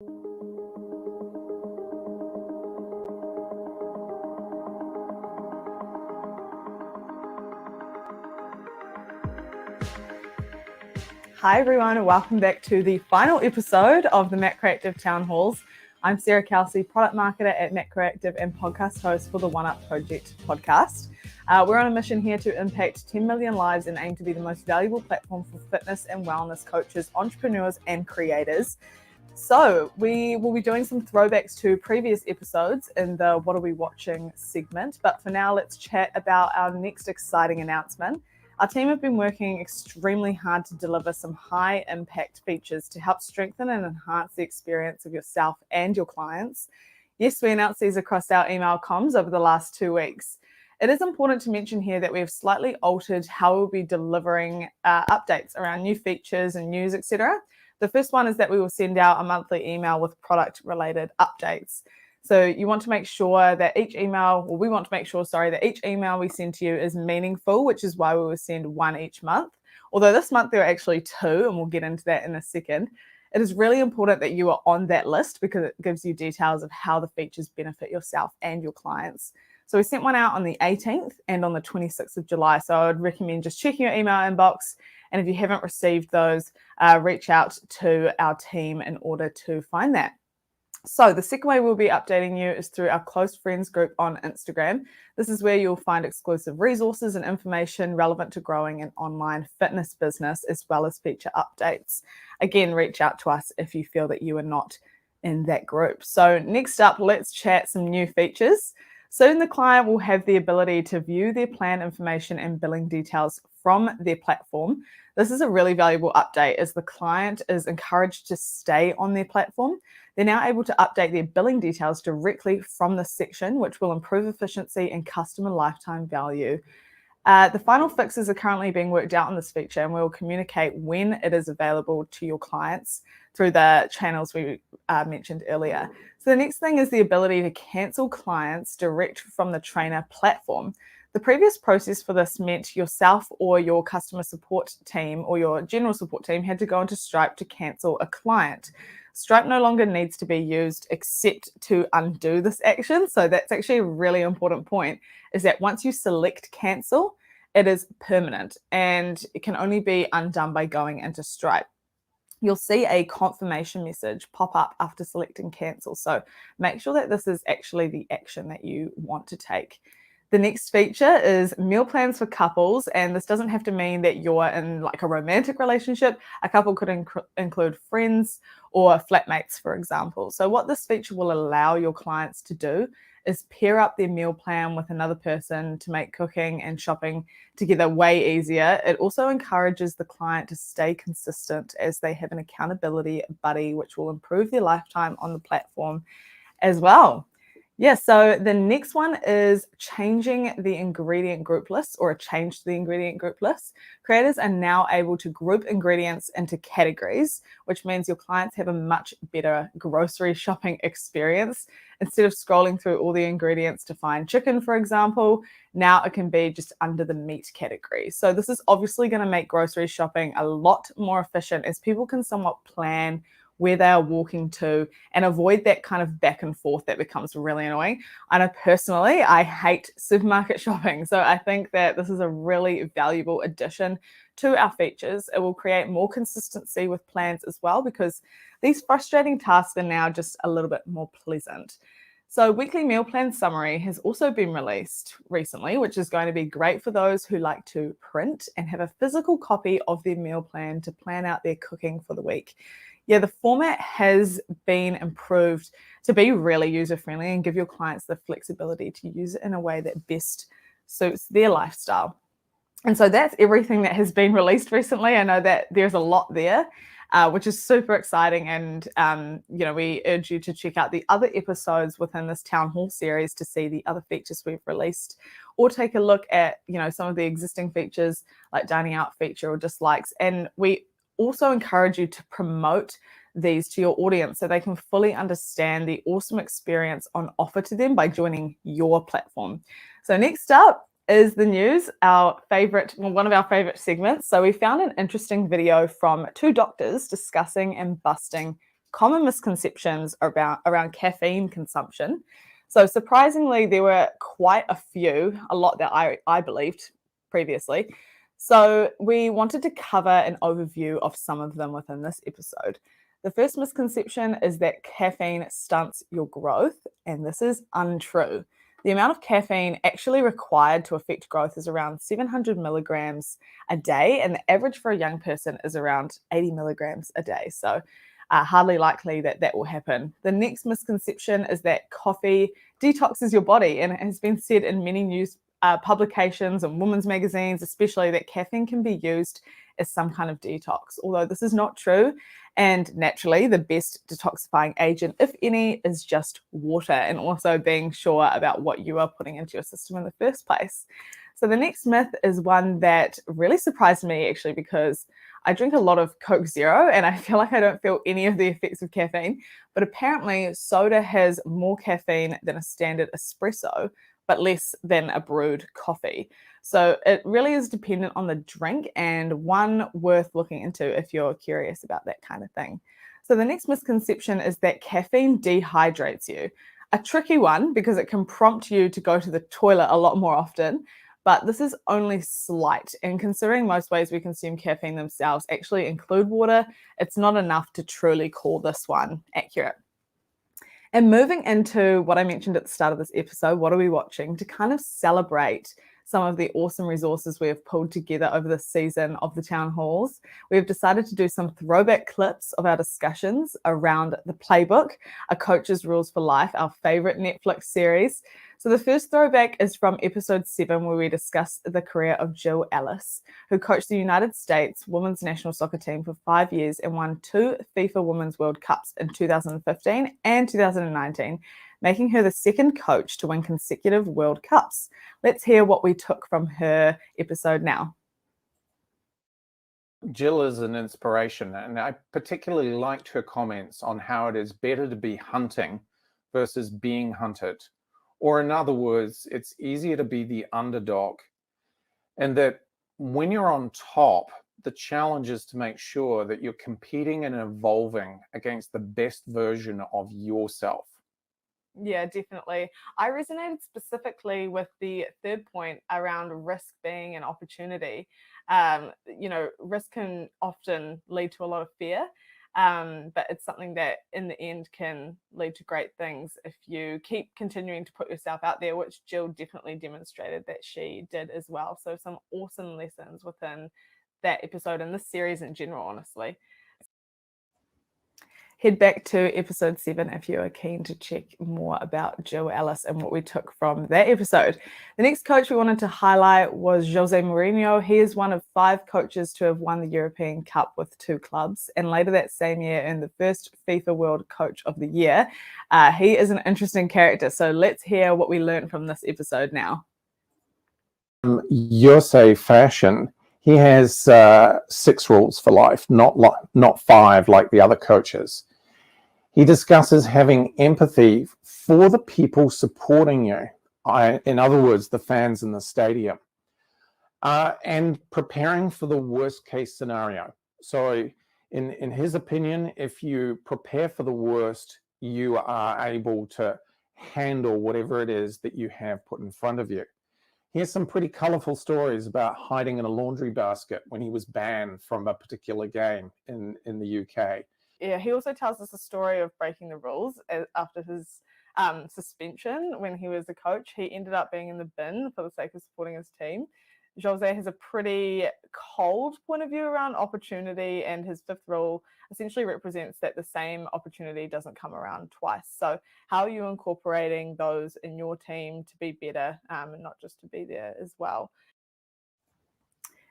Hi everyone, and welcome back to the final episode of the MacroActive Town Halls. I'm Sarah Kelsey, product marketer at MacroActive and podcast host for the One Up Project podcast. We're on a mission here to impact 10 million lives and aim to be the most valuable platform for fitness and wellness coaches, entrepreneurs, and creators. So we will be doing some throwbacks to previous episodes in the What Are We Watching segment. But for now, let's chat about our next exciting announcement. Our team have been working extremely hard to deliver some high impact features to help strengthen and enhance the experience of yourself and your clients. Yes, we announced these across our email comms over the last 2 weeks. It is important to mention here that we have slightly altered how we'll be delivering updates around new features and news, etc. The first one is that we will send out a monthly email with product related updates. So you want to make sure that each email we send to you is meaningful, which is why we will send one each month. Although this month there are actually two, and we'll get into that in a second. It is really important that you are on that list because it gives you details of how the features benefit yourself and your clients. So we sent one out on the 18th and on the 26th of July. So I would recommend just checking your email inbox. And if you haven't received those, reach out to our team in order to find that. So the second way we'll be updating you is through our close friends group on Instagram. This is where you'll find exclusive resources and information relevant to growing an online fitness business, as well as feature updates. Again, reach out to us if you feel that you are not in that group. So next up, let's chat some new features. Soon the client will have the ability to view their plan information and billing details from their platform. This is a really valuable update as the client is encouraged to stay on their platform. They're now able to update their billing details directly from this section, which will improve efficiency and customer lifetime value. The final fixes are currently being worked out on this feature, and we'll communicate when it is available to your clients through the channels we mentioned earlier. So the next thing is the ability to cancel clients direct from the trainer platform. The previous process for this meant yourself or your customer support team or your general support team had to go into Stripe to cancel a client. Stripe no longer needs to be used except to undo this action. So that's actually a really important point, is that once you select cancel, it is permanent and it can only be undone by going into Stripe. You'll see a confirmation message pop up after selecting cancel. So make sure that this is actually the action that you want to take. The next feature is meal plans for couples, and this doesn't have to mean that you're in like a romantic relationship. A couple could include friends or flatmates, for example. So what this feature will allow your clients to do is pair up their meal plan with another person to make cooking and shopping together way easier. It also encourages the client to stay consistent as they have an accountability buddy, which will improve their lifetime on the platform as well. Yeah, so the next one is changing the ingredient group list, or a change to the ingredient group list. Creators are now able to group ingredients into categories, which means your clients have a much better grocery shopping experience. Instead of scrolling through all the ingredients to find chicken, for example, now it can be just under the meat category. So this is obviously going to make grocery shopping a lot more efficient as people can somewhat plan where they are walking to and avoid that kind of back and forth that becomes really annoying. I know personally, I hate supermarket shopping. So I think that this is a really valuable addition to our features. It will create more consistency with plans as well, because these frustrating tasks are now just a little bit more pleasant. So weekly meal plan summary has also been released recently, which is going to be great for those who like to print and have a physical copy of their meal plan to plan out their cooking for the week. Yeah, the format has been improved to be really user-friendly and give your clients the flexibility to use it in a way that best suits their lifestyle. And so that's everything that has been released recently. I know that there's a lot there, which is super exciting. And, we urge you to check out the other episodes within this Town Hall series to see the other features we've released, or take a look at, some of the existing features like dining out feature or dislikes. And we also encourage you to promote these to your audience so they can fully understand the awesome experience on offer to them by joining your platform. So next up is the news, one of our favorite segments. So we found an interesting video from two doctors discussing and busting common misconceptions around caffeine consumption. So surprisingly, there were quite a few, a lot that I believed previously. So we wanted to cover an overview of some of them within this episode. The first misconception is that caffeine stunts your growth, and this is untrue. The amount of caffeine actually required to affect growth is around 700 milligrams a day, and the average for a young person is around 80 milligrams a day. So hardly likely that that will happen. The next misconception is that coffee detoxes your body, and it has been said in many news publications and women's magazines, especially, that caffeine can be used as some kind of detox, although this is not true. And naturally, the best detoxifying agent, if any, is just water, and also being sure about what you are putting into your system in the first place. So the next myth is one that really surprised me, actually, because I drink a lot of Coke Zero and I feel like I don't feel any of the effects of caffeine. But apparently, soda has more caffeine than a standard espresso, but less than a brewed coffee. So it really is dependent on the drink, and one worth looking into if you're curious about that kind of thing. So the next misconception is that caffeine dehydrates you. A tricky one, because it can prompt you to go to the toilet a lot more often, but this is only slight. And considering most ways we consume caffeine themselves actually include water, it's not enough to truly call this one accurate. And moving into what I mentioned at the start of this episode, what are we watching? To kind of celebrate some of the awesome resources we have pulled together over this season of the town halls, we have decided to do some throwback clips of our discussions around the playbook, A Coach's Rules for Life, our favorite Netflix series. So the first throwback is from episode 7, where we discuss the career of Jill Ellis, who coached the United States women's national soccer team for 5 years and won 2 FIFA Women's World Cups in 2015 and 2019, making her the second coach to win consecutive World Cups. Let's hear what we took from her episode now. Jill is an inspiration, and I particularly liked her comments on how it is better to be hunting versus being hunted. Or in other words, it's easier to be the underdog. And that when you're on top, the challenge is to make sure that you're competing and evolving against the best version of yourself. Yeah, definitely. I resonated specifically with the third point around risk being an opportunity. Risk can often lead to a lot of fear, but it's something that in the end can lead to great things if you keep continuing to put yourself out there, which Jill definitely demonstrated that she did as well. So some awesome lessons within that episode and this series in general, honestly. Head back to episode 7 if you are keen to check more about Jill Ellis and what we took from that episode. The next coach we wanted to highlight was Jose Mourinho. He is one of 5 coaches to have won the European Cup with 2 clubs, and later that same year earned the first FIFA World Coach of the Year. He is an interesting character, so let's hear what we learned from this episode now. Jose Fashion, he has 6 rules for life, not 5 like the other coaches. He discusses having empathy for the people supporting you, in other words, the fans in the stadium, and preparing for the worst case scenario. So in his opinion, if you prepare for the worst, you are able to handle whatever it is that you have put in front of you. He has some pretty colorful stories about hiding in a laundry basket when he was banned from a particular game in the UK. Yeah, he also tells us a story of breaking the rules after his suspension when he was a coach. He ended up being in the bin for the sake of supporting his team. Jose has a pretty cold point of view around opportunity, and his 5th rule essentially represents that the same opportunity doesn't come around twice. So how are you incorporating those in your team to be better and not just to be there as well?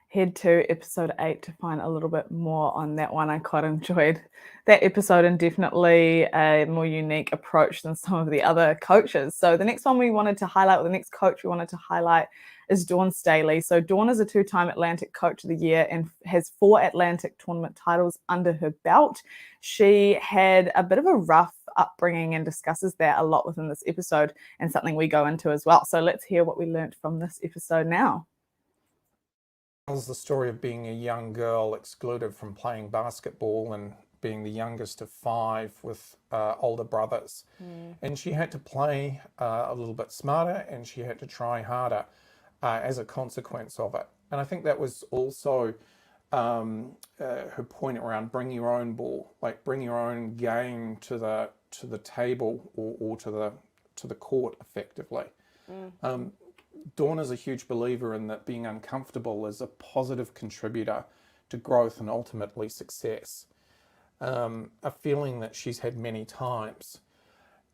Head to episode 8 to find a little bit more on that one. I quite enjoyed that episode, and definitely a more unique approach than some of the other coaches. So the next one we wanted to highlight, or the next coach we wanted to highlight, is Dawn Staley. So Dawn is a 2-time Atlantic Coach of the Year and has 4 Atlantic tournament titles under her belt. She had a bit of a rough upbringing and discusses that a lot within this episode, and something we go into as well. So let's hear what we learned from this episode now. Tells the story of being a young girl excluded from playing basketball and being the youngest of 5 with older brothers. And she had to play a little bit smarter, and she had to try harder as a consequence of it. And I think that was also her point around bring your own ball, like bring your own game to the table or to the court effectively. Dawn is a huge believer in that being uncomfortable is a positive contributor to growth and ultimately success. A feeling that she's had many times.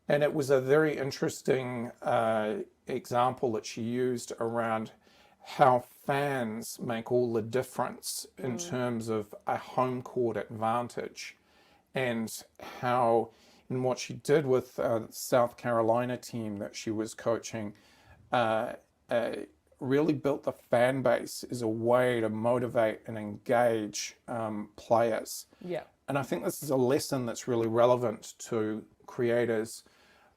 And it was a very interesting example that she used around how fans make all the difference in terms of a home court advantage, and how, in what she did with the South Carolina team that she was coaching, really built the fan base as a way to motivate and engage players. Yeah. And I think this is a lesson that's really relevant to creators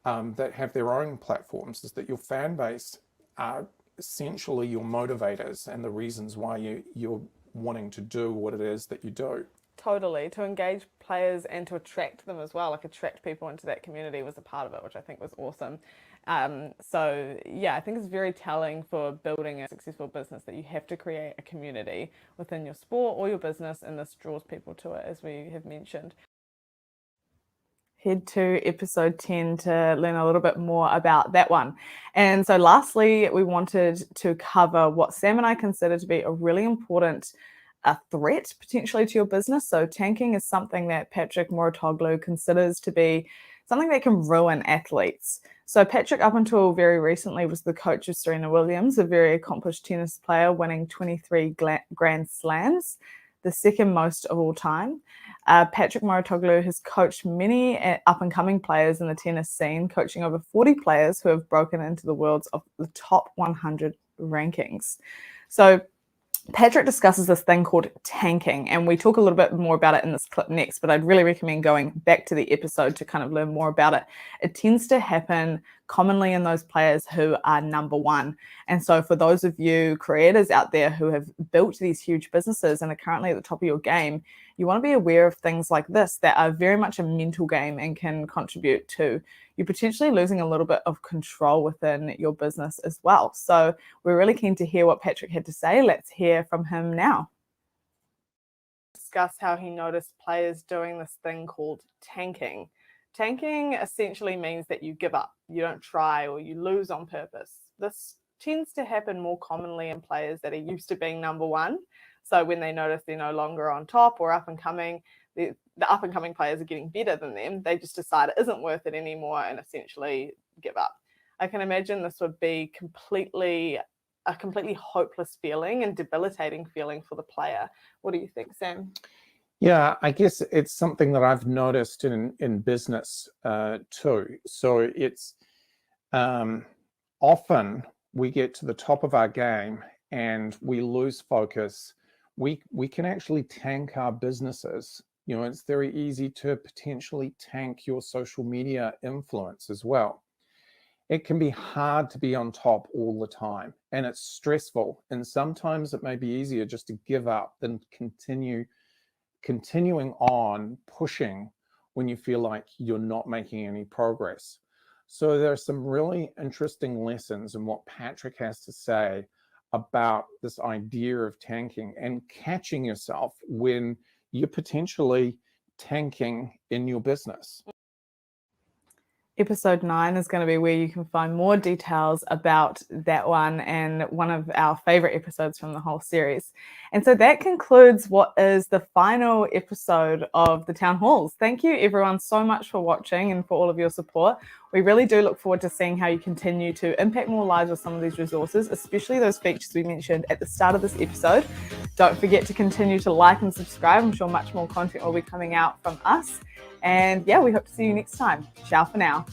that have their own platforms, is that your fan base are essentially your motivators and the reasons why you're wanting to do what it is that you do. Totally. To engage players and to attract them as well, like attract people into that community was a part of it, which I think was awesome. So yeah, I think it's very telling for building a successful business that you have to create a community within your sport or your business, and this draws people to it, as we have mentioned. Head to episode 10 to learn a little bit more about that one. And so lastly, we wanted to cover what Sam and I consider to be a really important threat potentially to your business. So tanking is something that Patrick Mouratoglou considers to be something that can ruin athletes. So Patrick, up until very recently, was the coach of Serena Williams, a very accomplished tennis player, winning 23 Grand Slams, the second most of all time. Patrick Mouratoglou has coached many up-and-coming players in the tennis scene, coaching over 40 players who have broken into the world's of the top 100 rankings. So Patrick discusses this thing called tanking, and we talk a little bit more about it in this clip next, but I'd really recommend going back to the episode to kind of learn more about it. It tends to happen commonly in those players who are number one. And so for those of you creators out there who have built these huge businesses and are currently at the top of your game, you want to be aware of things like this that are very much a mental game and can contribute to you potentially losing a little bit of control within your business as well. So we're really keen to hear what Patrick had to say. Let's hear from him now. Discuss how he noticed players doing this thing called tanking. Tanking essentially means that you give up, you don't try, or you lose on purpose. This tends to happen more commonly in players that are used to being number one. So when they notice they're no longer on top or up and coming, the up and coming players are getting better than them, they just decide it isn't worth it anymore and essentially give up. I can imagine this would be a completely hopeless feeling and debilitating feeling for the player. What do you think, Sam? Yeah, I guess it's something that I've noticed in business too. So it's often we get to the top of our game and we lose focus. We can actually tank our businesses. You know, it's very easy to potentially tank your social media influence as well. It can be hard to be on top all the time, and it's stressful. And sometimes it may be easier just to give up than continuing on pushing when you feel like you're not making any progress. So there are some really interesting lessons in what Patrick has to say about this idea of tanking and catching yourself when you're potentially tanking in your business. Episode 9 is going to be where you can find more details about that one, and one of our favorite episodes from the whole series. And so that concludes what is the final episode of the Town Halls. Thank you everyone so much for watching and for all of your support. We really do look forward to seeing how you continue to impact more lives with some of these resources, especially those features we mentioned at the start of this episode. Don't forget to continue to like and subscribe. I'm sure much more content will be coming out from us. And yeah, we hope to see you next time. Ciao for now.